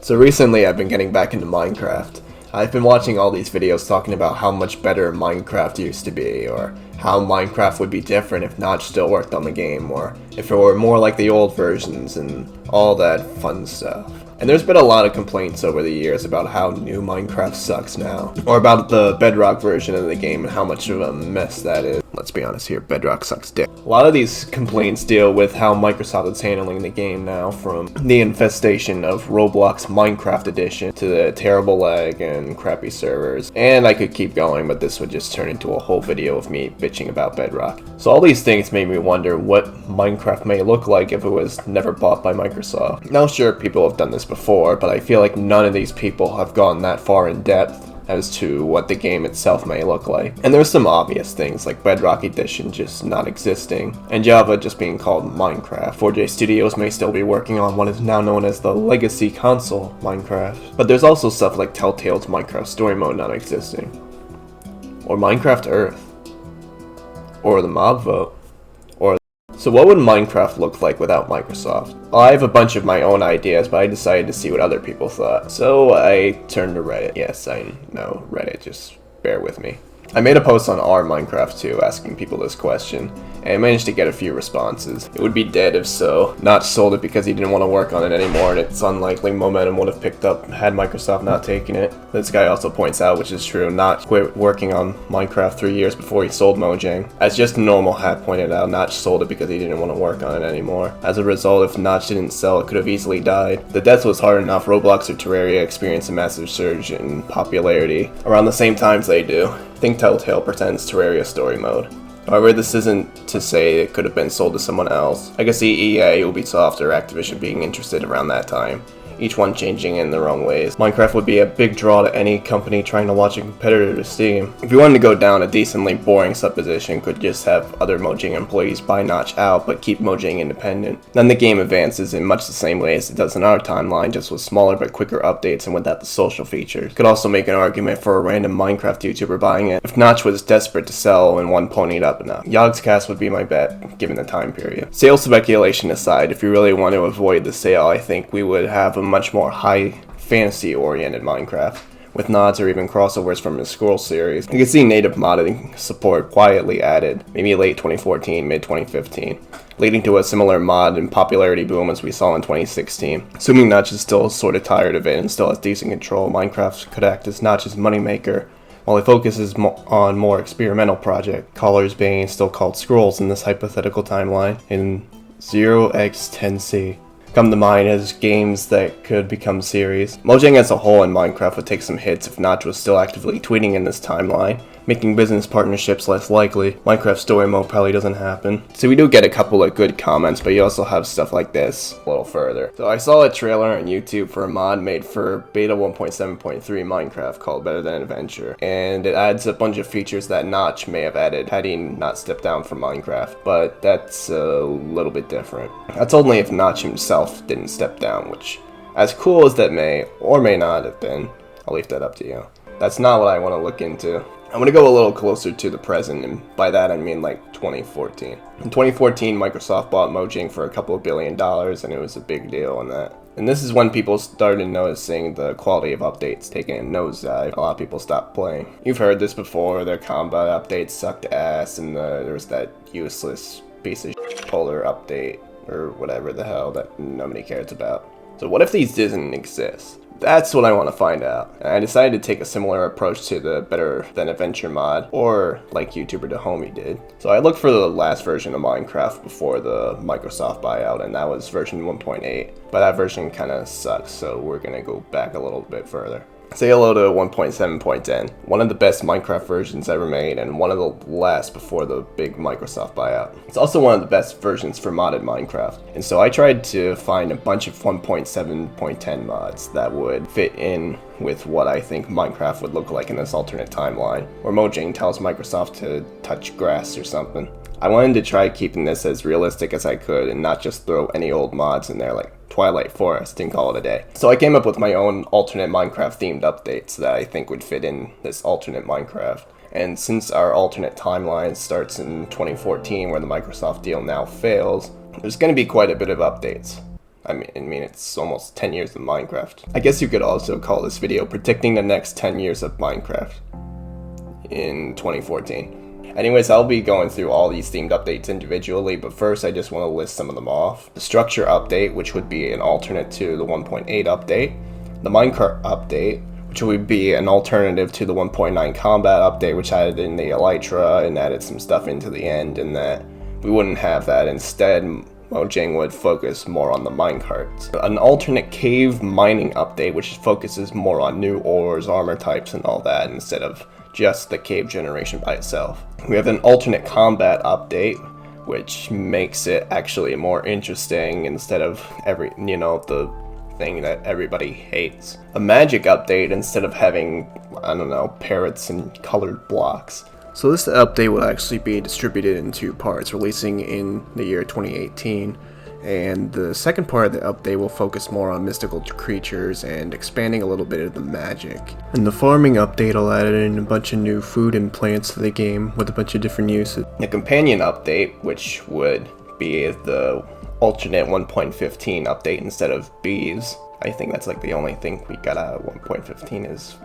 So recently I've been getting back into Minecraft. I've been watching all these videos talking about how much better Minecraft used to be, or how Minecraft would be different if Notch still worked on the game, or if it were more like the old versions and all that fun stuff. And there's been a lot of complaints over the years about how new Minecraft sucks now, or about the bedrock version of the game and how much of a mess that is. Let's be honest here, bedrock sucks dick. A lot of these complaints deal with how Microsoft is handling the game now, from the infestation of Roblox Minecraft Edition to the terrible lag and crappy servers. And I could keep going, but this would just turn into a whole video of me bitching about bedrock. So all these things made me wonder what Minecraft may look like if it was never bought by Microsoft. Now sure, people have done this before, but I feel like none of these people have gone that far in depth as to what the game itself may look like. And there's some obvious things like Bedrock Edition just not existing, and Java just being called Minecraft. 4J Studios may still be working on what is now known as the Legacy Console Minecraft. But there's also stuff like Telltale's Minecraft Story Mode not existing. Or Minecraft Earth. Or the mob vote. So what would Minecraft look like without Microsoft? Well, I have a bunch of my own ideas, but I decided to see what other people thought. So I turned to Reddit. Yes, I know Reddit, just bear with me. I made a post on our Minecraft too, asking people this question, and I managed to get a few responses. It would be dead if so. Notch sold it because he didn't want to work on it anymore, and it's unlikely momentum would have picked up had Microsoft not taken it. This guy also points out, which is true, Notch quit working on Minecraft 3 years before he sold Mojang. As just normal hat pointed out, Notch sold it because he didn't want to work on it anymore. As a result, if Notch didn't sell, it could have easily died. The death was hard enough. Roblox or Terraria experienced a massive surge in popularity around the same times they do. I think Telltale pretends Terraria story mode. However, this isn't to say it could have been sold to someone else. I could see EA, Ubisoft, or Activision being interested around that time, each one changing in their own ways. Minecraft would be a big draw to any company trying to launch a competitor to Steam. If you wanted to go down a decently boring supposition, could just have other Mojang employees buy Notch out but keep Mojang independent. Then the game advances in much the same way as it does in our timeline, just with smaller but quicker updates and without the social features. Could also make an argument for a random Minecraft YouTuber buying it if Notch was desperate to sell and one ponied up enough. Yogscast would be my bet, given the time period. Sales speculation aside, if you really want to avoid the sale, I think we would have a much more high fantasy oriented Minecraft, with nods or even crossovers from his Scroll series. You can see native modding support quietly added, maybe late 2014, mid 2015, leading to a similar mod and popularity boom as we saw in 2016. Assuming Notch is still sort of tired of it and still has decent control, Minecraft could act as Notch's moneymaker, while he focuses on more experimental project, Caller's Bane, still called Scrolls in this hypothetical timeline, in 0x10c. Come to mind as games that could become series. Mojang as a whole in Minecraft would take some hits if Notch was still actively tweeting in this timeline, making business partnerships less likely. Minecraft story mode probably doesn't happen. So we do get a couple of good comments, but you also have stuff like this a little further. So I saw a trailer on YouTube for a mod made for beta 1.7.3 Minecraft called Better Than Adventure, and it adds a bunch of features that Notch may have added had he not stepped down from Minecraft, but that's a little bit different. That's only if Notch himself didn't step down, which, as cool as that may or may not have been, I'll leave that up to you. That's not what I want to look into. I'm going to go a little closer to the present, and by that I mean like 2014. In 2014, Microsoft bought Mojang for a couple of $1 billion, and it was a big deal and that. And this is when people started noticing the quality of updates taking a nosedive. A lot of people stopped playing. You've heard this before, their combat updates sucked ass, and there was that useless piece of polar update, or whatever the hell that nobody cares about. So what if these didn't exist? That's what I want to find out. And I decided to take a similar approach to the Better Than Adventure mod, or like YouTuber Dahomey did. So I looked for the last version of Minecraft before the Microsoft buyout, and that was version 1.8. But that version kind of sucks, so we're going to go back a little bit further. Say hello to 1.7.10, one of the best Minecraft versions ever made, and one of the last before the big Microsoft buyout. It's also one of the best versions for modded Minecraft, and so I tried to find a bunch of 1.7.10 mods that would fit in with what I think Minecraft would look like in this alternate timeline, where Mojang tells Microsoft to touch grass or something. I wanted to try keeping this as realistic as I could and not just throw any old mods in there like Twilight Forest and call it a day. So I came up with my own alternate Minecraft themed updates that I think would fit in this alternate Minecraft. And since our alternate timeline starts in 2014 where the Microsoft deal now fails, there's going to be quite a bit of updates. I mean, it's almost 10 years of Minecraft. I guess you could also call this video predicting the next 10 years of Minecraft in 2014. Anyways, I'll be going through all these themed updates individually, but first I just want to list some of them off. The structure update, which would be an alternate to the 1.8 update. The minecart update, which would be an alternative to the 1.9 combat update, which added in the elytra and added some stuff into the end, and that we wouldn't have that. Instead, Mojang would focus more on the minecarts. An alternate cave mining update, which focuses more on new ores, armor types, and all that, instead of just the cave generation by itself. We have an alternate combat update, which makes it actually more interesting instead of the thing that everybody hates. A magic update instead of having, parrots and colored blocks. So this update will actually be distributed in two parts, releasing in the year 2018, and the second part of the update will focus more on mystical creatures and expanding a little bit of the magic. And the farming update will add in a bunch of new food and plants to the game with a bunch of different uses. The companion update, which would be the alternate 1.15 update instead of bees. I think that's like the only thing we got out of 1.15 is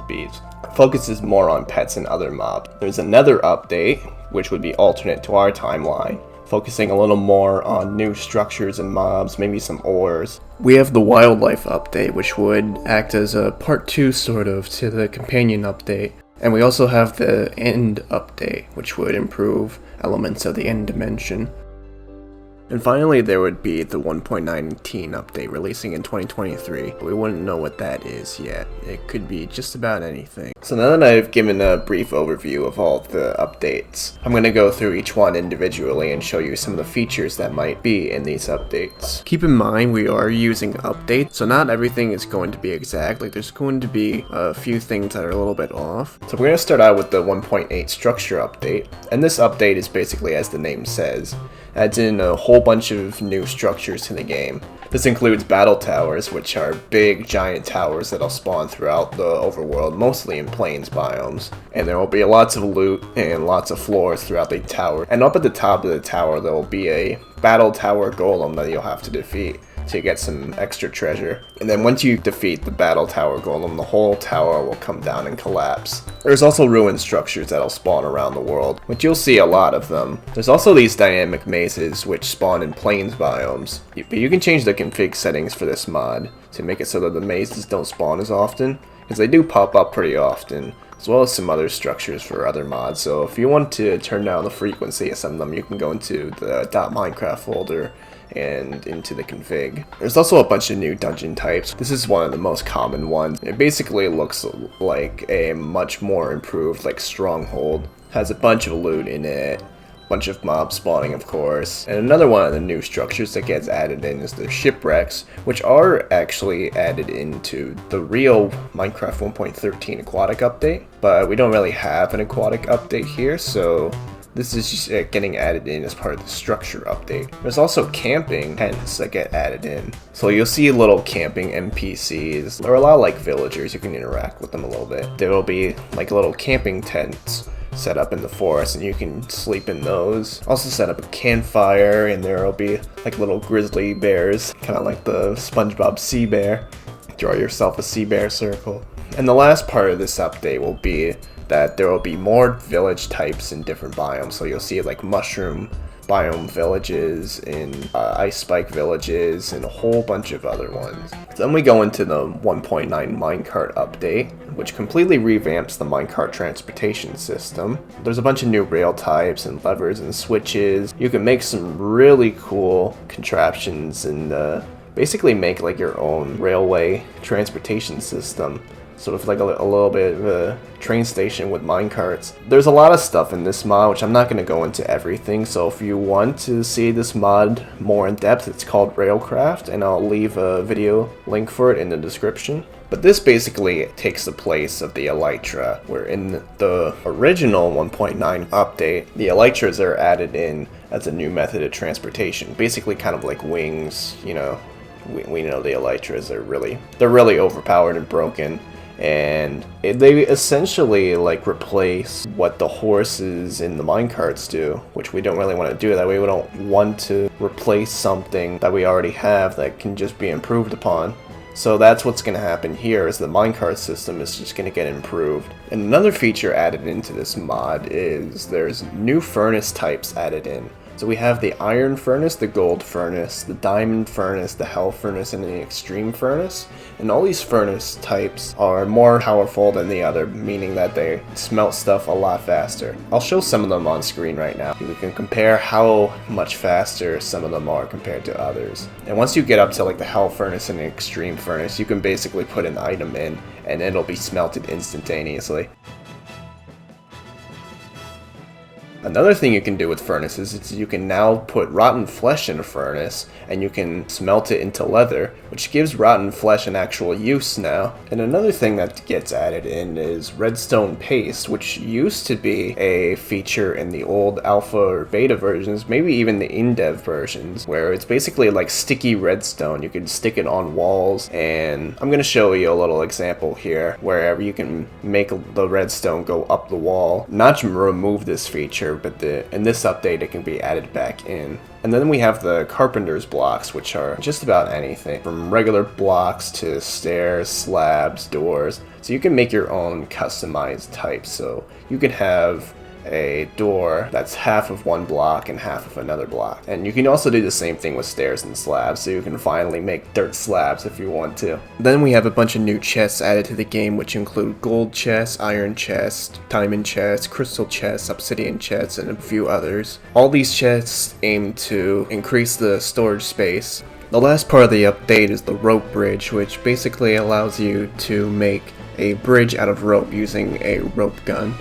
bees. Focuses more on pets and other mobs. There's another update, which would be alternate to our timeline, focusing a little more on new structures and mobs, maybe some ores. We have the wildlife update, which would act as a part 2 sort of to the companion update. And we also have the end update, which would improve elements of the end dimension. And finally, there would be the 1.19 update releasing in 2023. We wouldn't know what that is yet. It could be just about anything. So now that I've given a brief overview of all the updates, I'm going to go through each one individually and show you some of the features that might be in these updates. Keep in mind we are using updates, so not everything is going to be exact. Like, there's going to be a few things that are a little bit off. So we're going to start out with the 1.8 structure update. And this update is basically, as the name says, adds in a whole bunch of new structures to the game. This includes battle towers, which are big giant towers that'll spawn throughout the overworld, mostly in plains biomes. And there will be lots of loot and lots of floors throughout the tower. And up at the top of the tower there will be a battle tower golem that you'll have to defeat to get some extra treasure. And then once you defeat the battle tower golem, the whole tower will come down and collapse. There's also ruined structures that'll spawn around the world, which you'll see a lot of them. There's also these dynamic mazes which spawn in plains biomes. But you can change the config settings for this mod to make it so that the mazes don't spawn as often, because they do pop up pretty often, as well as some other structures for other mods. So if you want to turn down the frequency of some of them, you can go into the .minecraft folder and into the config. There's also a bunch of new dungeon types. This is one of the most common ones. It basically looks like a much more improved stronghold. Has a bunch of loot in it, bunch of mob spawning of course. And another one of the new structures that gets added in is the shipwrecks, which are actually added into the real Minecraft 1.13 aquatic update, but we don't really have an aquatic update here, so this is just getting added in as part of the structure update. There's also camping tents that get added in. So you'll see little camping NPCs. They're a lot like villagers, you can interact with them a little bit. There will be little camping tents set up in the forest and you can sleep in those. Also set up a campfire and there will be little grizzly bears, kind of like the SpongeBob sea bear. Draw yourself a sea bear circle. And the last part of this update will be that there will be more village types in different biomes. So you'll see mushroom biome villages and ice spike villages and a whole bunch of other ones. Then we go into the 1.9 minecart update, which completely revamps the minecart transportation system. There's a bunch of new rail types and levers and switches. You can make some really cool contraptions and basically make your own railway transportation system. Sort of a little bit of a train station with minecarts. There's a lot of stuff in this mod, which I'm not going to go into everything, so if you want to see this mod more in depth, it's called Railcraft, and I'll leave a video link for it in the description. But this basically takes the place of the elytra, where in the original 1.9 update, the elytras are added in as a new method of transportation, basically kind of like wings. We know the elytras are really overpowered and broken. and they essentially like replace what the horses in the minecarts do, which we don't really want to do. That way we don't want to replace something that we already have that can just be improved upon. So that's what's going to happen here, is the minecart system is just going to get improved. And another feature added into this mod is there's new furnace types added in. So we have the iron furnace, the gold furnace, the diamond furnace, the hell furnace, and the extreme furnace. And all these furnace types are more powerful than the other, meaning that they smelt stuff a lot faster. I'll show some of them on screen right now. We can compare how much faster some of them are compared to others. And once you get up to like the hell furnace and the extreme furnace, you can basically put an item in and it'll be smelted instantaneously. Another thing you can do with furnaces is you can now put rotten flesh in a furnace and you can smelt it into leather, which gives rotten flesh an actual use now. And another thing that gets added in is redstone paste, which used to be a feature in the old alpha or beta versions, maybe even the in-dev versions, where it's basically like sticky redstone. You can stick it on walls, and I'm going to show you a little example here where you can make the redstone go up the wall. Not to remove this feature, but in this update it can be added back in. And then we have the carpenter's blocks, which are just about anything from regular blocks to stairs, slabs, doors. So you can make your own customized types. So you could have a door that's half of one block and half of another block. And you can also do the same thing with stairs and slabs, so you can finally make dirt slabs if you want to. Then we have a bunch of new chests added to the game, which include gold chests, iron chests, diamond chests, crystal chests, obsidian chests, and a few others. All these chests aim to increase the storage space. The last part of the update is the rope bridge, which basically allows you to make a bridge out of rope using a rope gun.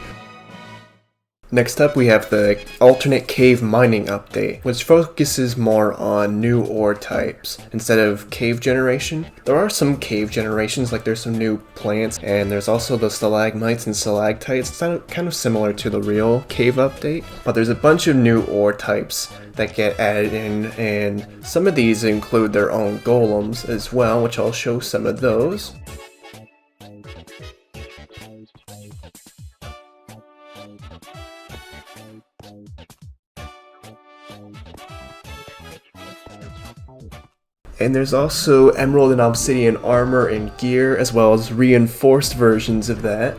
Next up we have the alternate cave mining update, which focuses more on new ore types instead of cave generation. There are some cave generations, like there's some new plants, and there's also the stalagmites and stalactites. It's kind of similar to the real cave update, but there's a bunch of new ore types that get added in, and some of these include their own golems as well, which I'll show some of those. And there's also emerald and obsidian armor and gear, as well as reinforced versions of that,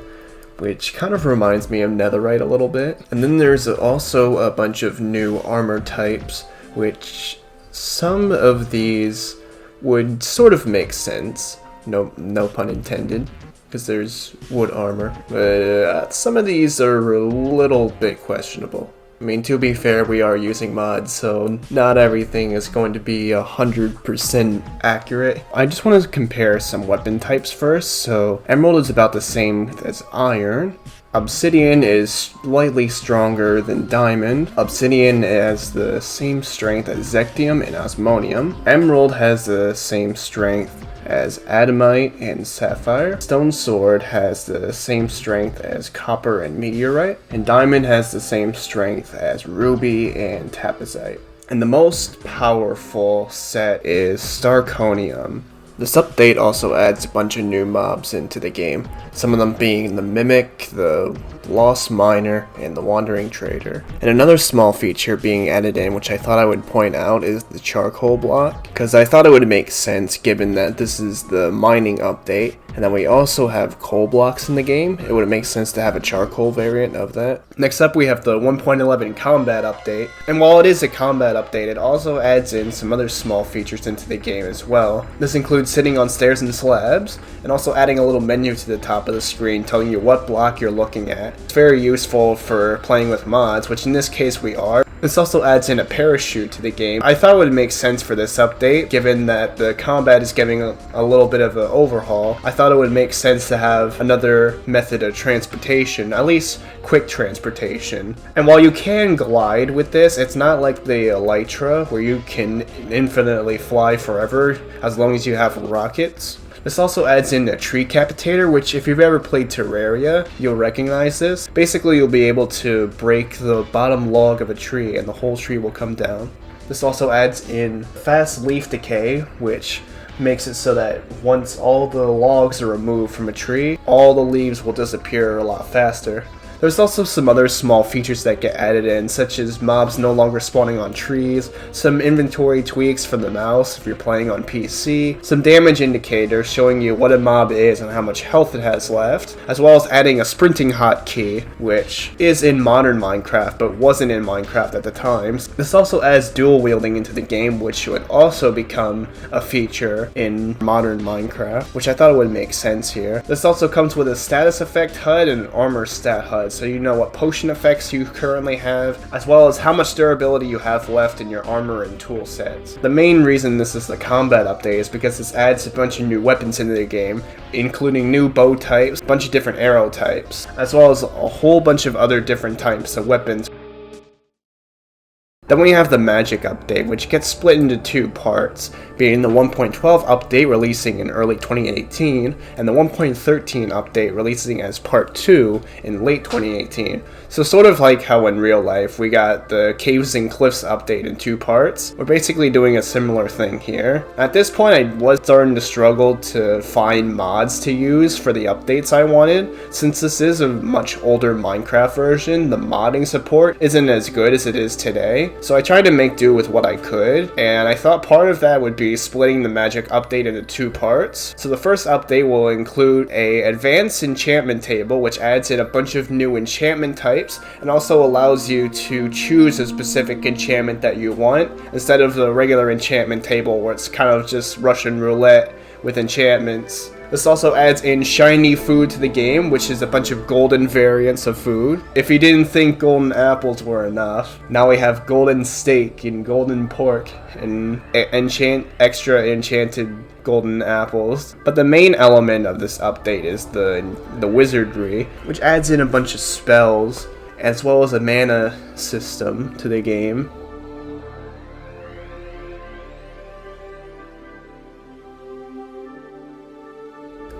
which kind of reminds me of netherite a little bit. And then there's also a bunch of new armor types, which some of these would sort of make sense, no pun intended, because there's wood armor, but some of these are a little bit questionable. I mean, to be fair, we are using mods, so not everything is going to be 100% accurate. I just want to compare some weapon types first. So emerald is about the same as iron. Obsidian is slightly stronger than diamond. Obsidian has the same strength as zectium and osmonium. Emerald has the same strength as adamite and sapphire. Stone sword has the same strength as copper and meteorite. And diamond has the same strength as ruby and tapizite. And the most powerful set is starconium. This update also adds a bunch of new mobs into the game, some of them being the Mimic, the Lost Miner, and the Wandering Trader. And another small feature being added in, which I thought I would point out, is the charcoal block, because I thought it would make sense given that this is the mining update, and then we also have coal blocks in the game. It would make sense to have a charcoal variant of that. Next up we have the 1.11 combat update, and while it is a combat update, it also adds in some other small features into the game as well. This includes sitting on stairs and slabs, and also adding a little menu to the top of the screen telling you what block you're looking at. It's very useful for playing with mods, which in this case we are. This also adds in a parachute to the game. I thought it would make sense for this update, given that the combat is getting a little bit of an overhaul. I thought it would make sense to have another method of transportation, at least quick transportation. And while you can glide with this, it's not like the Elytra, where you can infinitely fly forever as long as you have rockets. This also adds in a tree capitator, which if you've ever played Terraria, you'll recognize this. Basically, you'll be able to break the bottom log of a tree and the whole tree will come down. This also adds in fast leaf decay, which makes it so that once all the logs are removed from a tree, all the leaves will disappear a lot faster. There's also some other small features that get added in, such as mobs no longer spawning on trees, some inventory tweaks for the mouse if you're playing on PC, some damage indicators showing you what a mob is and how much health it has left, as well as adding a sprinting hotkey, which is in modern Minecraft but wasn't in Minecraft at the time. This also adds dual wielding into the game, which would also become a feature in modern Minecraft, which I thought would make sense here. This also comes with a status effect HUD and an armor stat HUD, so you know what potion effects you currently have, as well as how much durability you have left in your armor and tool sets. The main reason this is the combat update is because this adds a bunch of new weapons into the game, including new bow types, a bunch of different arrow types, as well as a whole bunch of other different types of weapons. Then we have the magic update, which gets split into two parts, being the 1.12 update releasing in early 2018, and the 1.13 update releasing as part 2 in late 2018. So sort of like how in real life we got the Caves and Cliffs update in two parts, we're basically doing a similar thing here. At this point I was starting to struggle to find mods to use for the updates I wanted. Since this is a much older Minecraft version, the modding support isn't as good as it is today. So I tried to make do with what I could, and I thought part of that would be splitting the magic update into two parts. So the first update will include a advanced enchantment table, which adds in a bunch of new enchantment types and also allows you to choose a specific enchantment that you want instead of the regular enchantment table where it's kind of just Russian roulette with enchantments. This also adds in shiny food to the game, which is a bunch of golden variants of food. If you didn't think golden apples were enough, now we have golden steak and golden pork and extra enchanted golden apples. But the main element of this update is the wizardry, which adds in a bunch of spells as well as a mana system to the game.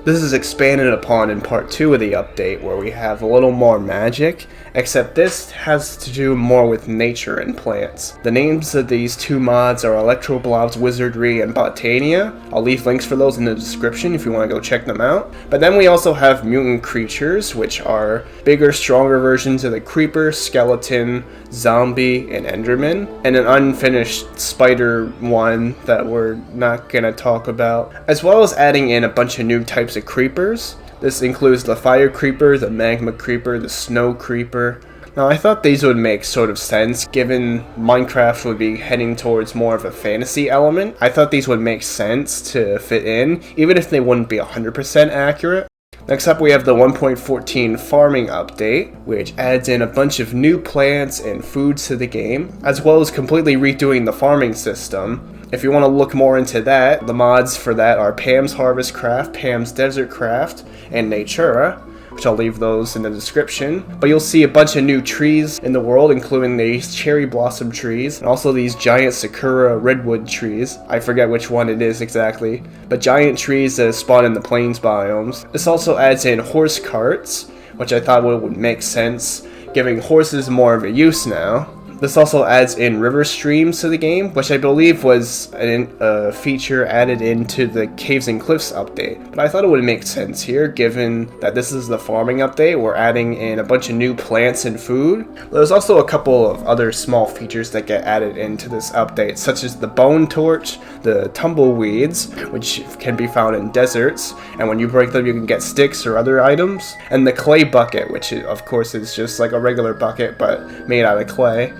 This is expanded upon in part 2 of the update, where we have a little more magic, except this has to do more with nature and plants. The names of these two mods are Electroblob's Wizardry and Botania. I'll leave links for those in the description if you want to go check them out. But then we also have mutant creatures, which are bigger, stronger versions of the creeper, skeleton, zombie, and enderman, and an unfinished spider one that we're not gonna talk about, as well as adding in a bunch of new types of creepers. This includes the fire creeper, the magma creeper, the snow creeper. Now I thought these would make sort of sense given Minecraft would be heading towards more of a fantasy element. I thought these would make sense to fit in, even if they wouldn't be 100% accurate. Next up we have the 1.14 farming update, which adds in a bunch of new plants and foods to the game, as well as completely redoing the farming system. If you want to look more into that, the mods for that are Pam's Harvest Craft, Pam's Desert Craft, and Natura, which I'll leave those in the description. But you'll see a bunch of new trees in the world, including these cherry blossom trees, and also these giant sakura redwood trees. I forget which one it is exactly, but giant trees that spawn in the plains biomes. This also adds in horse carts, which I thought would make sense, giving horses more of a use now. This also adds in river streams to the game, which I believe was a feature added into the Caves and Cliffs update. But I thought it would make sense here, given that this is the farming update. We're adding in a bunch of new plants and food. There's also a couple of other small features that get added into this update, such as the bone torch, the tumbleweeds, which can be found in deserts, and when you break them you can get sticks or other items, and the clay bucket, which of course is just like a regular bucket but made out of clay.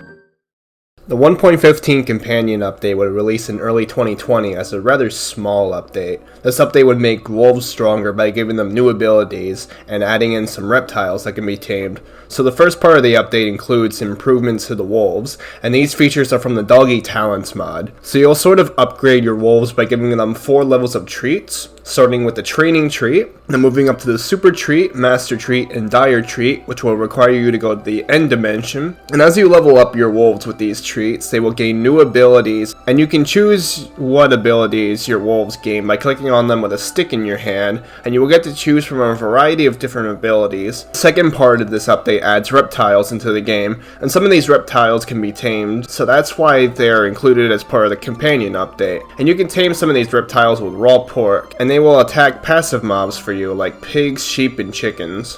The 1.15 companion update would release in early 2020 as a rather small update. This update would make wolves stronger by giving them new abilities and adding in some reptiles that can be tamed. So the first part of the update includes improvements to the wolves, and these features are from the Doggy Talents mod. So you'll sort of upgrade your wolves by giving them 4 levels of treats, starting with the training treat, then moving up to the super treat, master treat, and dire treat, which will require you to go to the end dimension. And as you level up your wolves with these treats, they will gain new abilities, and you can choose what abilities your wolves gain by clicking on them with a stick in your hand, and you will get to choose from a variety of different abilities. The second part of this update adds reptiles into the game, and some of these reptiles can be tamed, so that's why they're included as part of the companion update. And you can tame some of these reptiles with raw pork, and they will attack passive mobs for you like pigs, sheep, and chickens.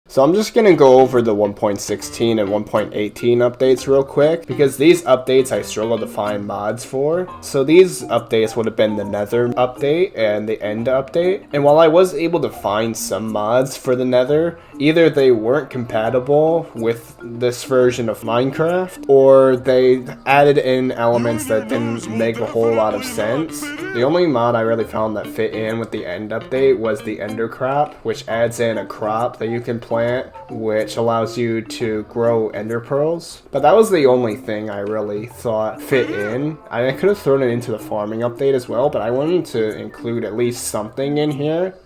So I'm just going to go over the 1.16 and 1.18 updates real quick, because these updates I struggle to find mods for. So these updates would have been the Nether update and the End update. And while I was able to find some mods for the Nether, either they weren't compatible with this version of Minecraft, or they added in elements that didn't make a whole lot of sense. The only mod I really found that fit in with the End update was the Ender crop, which adds in a crop that you can plant, which allows you to grow ender pearls. But that was the only thing I really thought fit in. I could have thrown it into the farming update as well, but I wanted to include at least something in here.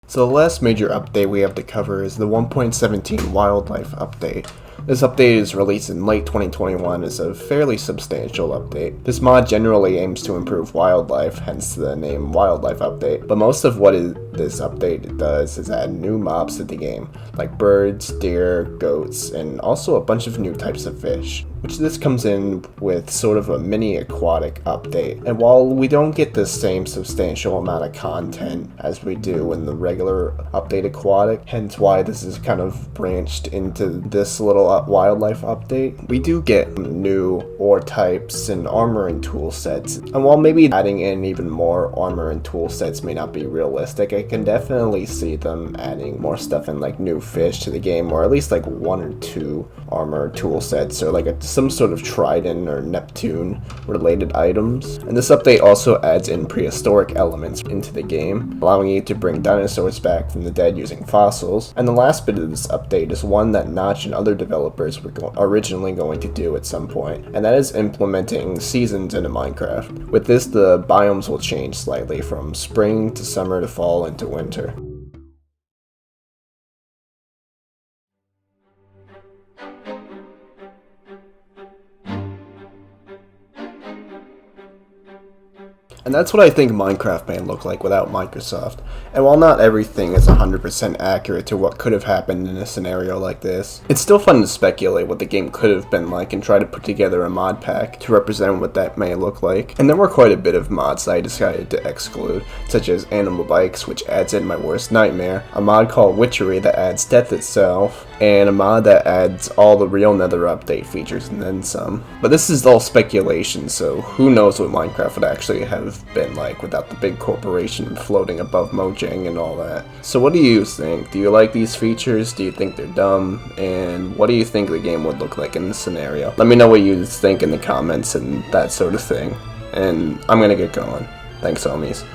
So the last major update we have to cover is the 1.17 wildlife update. This update is released in late 2021 as a fairly substantial update. This mod generally aims to improve wildlife, hence the name Wildlife Update, but most of what this update does is add new mobs to the game, like birds, deer, goats, and also a bunch of new types of fish, which this comes in with sort of a mini aquatic update. And while we don't get the same substantial amount of content as we do in the regular update aquatic, hence why this is kind of branched into this little wildlife update, we do get new ore types and armor and tool sets. And while maybe adding in even more armor and tool sets may not be realistic, I can definitely see them adding more stuff in like new fish to the game, or at least like 1 or 2 armor tool sets, or like some sort of Trident or Neptune related items. And this update also adds in prehistoric elements into the game, allowing you to bring dinosaurs back from the dead using fossils. And the last bit of this update is one that Notch and other developers were originally going to do at some point, and that is implementing seasons into Minecraft. With this, the biomes will change slightly from spring to summer to fall into winter. And that's what I think Minecraft may look like without Microsoft. And while not everything is 100% accurate to what could have happened in a scenario like this, it's still fun to speculate what the game could have been like and try to put together a mod pack to represent what that may look like. And there were quite a bit of mods that I decided to exclude, such as Animal Bikes, which adds in my worst nightmare, a mod called Witchery that adds death itself, and a mod that adds all the real Nether update features and then some. But this is all speculation, so who knows what Minecraft would actually have been like without the big corporation floating above Mojang and all that. So what do you think? Do you like these features? Do you think they're dumb? And what do you think the game would look like in this scenario? Let me know what you think in the comments and that sort of thing. And I'm gonna get going. Thanks, homies.